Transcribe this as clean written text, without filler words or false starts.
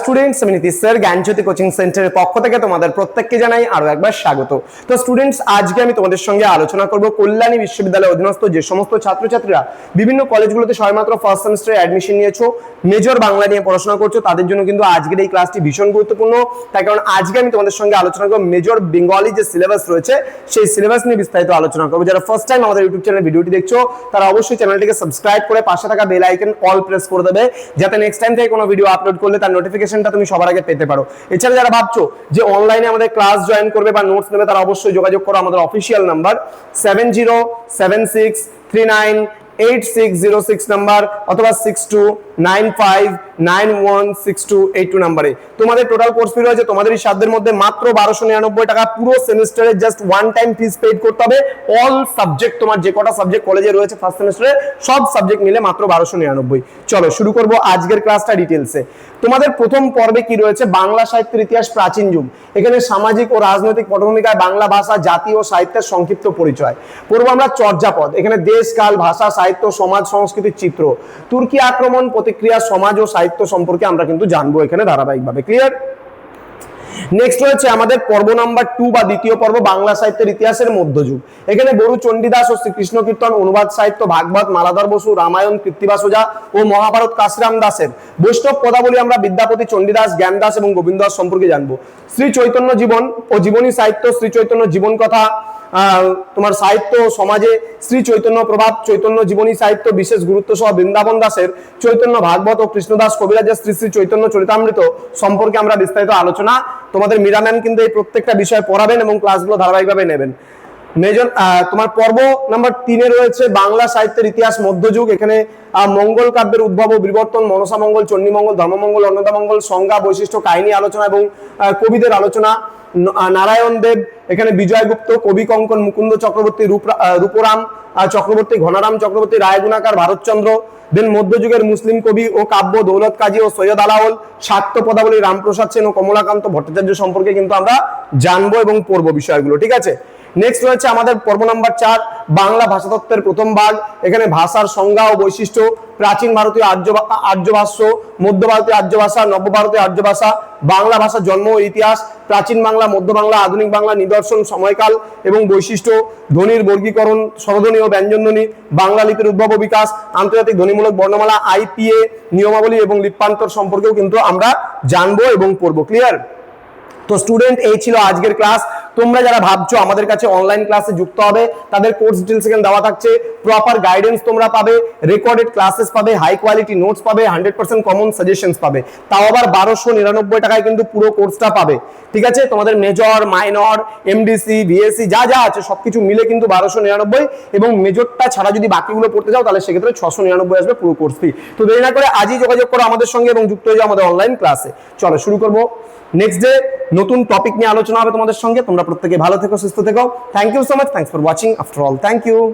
Students, আমি Nitish sir জ্ঞানজ্যোতি coaching সেন্টারের পক্ষ থেকে তোমাদের প্রত্যেককে জানাই আরো একবার স্বাগত। তো স্টুডেন্টস, আজকে আমি তোমাদের সঙ্গে আলোচনা করব কল্যাণী বিশ্ববিদ্যালয়ের অধীনস্থ যে সমস্ত ছাত্রছাত্রীরা বিভিন্ন কলেজগুলোতে সবেমাত্র ফার্স্ট সেমিস্টারে অ্যাডমিশন নিয়েছো, মেজর বাংলা নিয়ে পড়াশোনা করছো, তাদের জন্য কিন্তু আজকের এই ক্লাসটি ভীষণ গুরুত্বপূর্ণ। তার কারণ আজকে আমি তোমাদের সঙ্গে আলোচনা করব মেজর বেঙ্গলি যে সিলেবাস রয়েছে সেই সিলেবাস নিয়ে বিস্তারিত আলোচনা করব। যারা ফার্স্ট টাইম আমাদের ইউটিউব চ্যানেল ভিডিওটি দেখছো তারা অবশ্যই চ্যানেলটিকে সাবস্ক্রাইব করে পাশে থাকা বেল আইকন অল প্রেস করে দেবে, যাতে নেক্সট টাইম থেকে কোনো ভিডিও আপলোড করলে তার নোটিফিকেশনটা তুমি সবার আগে পেতে পারো। এছাড়া যারা ভাবছো যে অনলাইনে আমাদের ক্লাস জয়েন করবে বা নোটস নেবে, তারা অবশ্যই যোগাযোগ করো আমাদের অফিসিয়াল নাম্বার 7076398606 নাম্বার অথবা 6295916282 নাম্বারে। তোমাদের টোটাল কোর্স ফি রয়েছে তোমাদেরই সাধ্যের মধ্যে মাত্র 1299 টাকা। পুরো সেমিস্টারে just one time fees paid করতে হবে। অল সাবজেক্ট, তোমার যে কটা সাবজেক্ট কলেজে রয়েছে ফার্স্ট সেমিস্টারে সব সাবজেক্ট মিলে মাত্র 1299। চলো শুরু করব আজকের ক্লাসটা ডিটেইলসে। তোমাদের প্রথম পর্বে কি রয়েছে? বাংলা সাহিত্যের ইতিহাস, প্রাচীন যুগ। এখানে সামাজিক ও রাজনৈতিক পটভূমিকায় বাংলা ভাষা, জাতি ও সাহিত্যের সংক্ষিপ্ত পরিচয়। পড়ব আমরা চর্যাপদ। এখানে দেশ, কাল, ভাষা, সাহিত্য, সমাজ, সংস্কৃতির চিত্র। তুর্কি আক্রমণ, প্রতিক্রিয়া, সমাজ ও সাহিত্য সম্পর্কে আমরা কিন্তু জানবো এখানে ধারাবাহিকভাবে। ক্লিয়ার? নেক্সট রয়েছে আমাদের পর্ব নাম্বার 2 বা দ্বিতীয় পর্ব, বাংলা সাহিত্যের ইতিহাসের মধ্যযুগ। এখানে বরু চণ্ডীদাস ও শ্রীকৃষ্ণ কীর্তন, অনুবাদ সাহিত্য, ভাগবত মালাধর বসু, রামায়ণ কৃত্তিবাস ওঝা ও মহাভারত কাশিরাম দাসের। বৈষ্ণব পদাবলী আমরা বিদ্যাপতি, চণ্ডীদাস, জ্ঞানদাস এবং গোবিন্দ দাস সম্পর্কে জানবো। শ্রী চৈতন্য জীবন ও জীবনী সাহিত্য, শ্রী চৈতন্য জীবন কথা, তোমার সাহিত্য সমাজে শ্রী চৈতন্য প্রভাব, চৈতন্য জীবনী সাহিত্য বিশেষ গুরুত্ব সহ বৃন্দাবন দাসের চৈতন্য ভাগবত ও কৃষ্ণদাস কবিরাজের শ্রী শ্রী চৈতন্য চরিতামৃত সম্পর্কে আমরা বিস্তারিত আলোচনা। তোমাদের মীরা ম্যাম কিন্তু এই প্রত্যেকটা বিষয় পড়াবেন এবং ক্লাসগুলো ধারাবাহিকভাবে নেবেন। মেজর তোমার পর্ব নাম্বার 3 এ রয়েছে বাংলা সাহিত্যের ইতিহাস মধ্যযুগ। এখানে মঙ্গল কাব্যের উদ্ভব ও বিবর্তন, মনসা মঙ্গল, চণ্ডী মঙ্গল, ধর্মমঙ্গল, অন্নদা মঙ্গল, সংজ্ঞা, বৈশিষ্ট্য, কাহিনী আলোচনা এবং কবিদের আলোচনা। নারায়ণ দেব, এখানে বিজয়গুপ্ত, কবি কঙ্কন, মুকুন্দ চক্রবর্তী, রূপরাম চক্রবর্তী, ঘনারাম চক্রবর্তী, রায়গুণাকার, ভারতচন্দ্র। দেন মধ্যযুগের মুসলিম কবি ও কাব্য দৌলত কাজী ও সৈয়দ আলাওল, শাক্ত পদাবলী রামপ্রসাদ সেন ও কমলাকান্ত ভট্টাচার্য সম্পর্কে কিন্তু আমরা জানবো এবং পড়বো বিষয়গুলো। ঠিক আছে? নেক্সট রয়েছে আমাদের পর্ব নাম্বার 4, বাংলা ভাষাতত্ত্বের প্রথম ভাগ। এখানে ভাষার সংজ্ঞা ও বৈশিষ্ট্য, প্রাচীন ভারতীয় আর্য ভাষ্য, মধ্য ভারতীয় আর্য ভাষা, নব্য ভারতীয় আর্য ভাষা, বাংলা ভাষার জন্ম ও ইতিহাস, প্রাচীন বাংলা, মধ্য বাংলা, আধুনিক বাংলা, নিদর্শন, সময়কাল এবং বৈশিষ্ট্য, ধ্বনির বর্গীকরণ, স্বরধ্বনি ও ব্যঞ্জনধ্বনি, বাংলা লিপির উদ্ভব ও বিকাশ, আন্তর্জাতিক ধ্বনিমূলক বর্ণমালা, আইপিএ নিয়মাবলী এবং লিপ্যান্তর সম্পর্কেও কিন্তু আমরা জানবো এবং পড়বো। ক্লিয়ার? তো স্টুডেন্ট, এই ছিল আজকের ক্লাস। তোমরা যারা ভাবছো আমাদের কাছে অনলাইন ক্লাসে যুক্ত হবে, তাদের কোর্স ডিটেইলস এখানে দেওয়া থাকছে। প্রপার গাইডেন্স তোমরা পাবে, রেকর্ডেড ক্লাসেস পাবে, হাই কোয়ালিটি নোটস পাবে, 100% কমন সাজেশনস পাবে। তাও আবার 1299 টাকায় কিন্তু পুরো কোর্সটা পাবে। ঠিক আছে? তোমাদের মেজর, মাইনর, এমডিসি, বিএসসি যা যা আছে সবকিছু মিলে কিন্তু 1299, এবং মেজরটা ছাড়া যদি বাকিগুলো পড়তে যাও তাহলে সেক্ষেত্রে 699 আসবে পুরো কোর্স ফি। তো দেরি না করে আজই যোগাযোগ করো আমাদের সঙ্গে এবং যুক্ত হয়ে যাও আমাদের অনলাইন ক্লাসে। চলো শুরু করবো। নেক্সট ডে নতুন টপিক নিয়ে আলোচনা হবে তোমাদের সঙ্গে। তোমরা প্রত্যেকে ভালো থেকো, সুস্থ থেকো। Thank you so much. Thanks for watching after all. Thank you.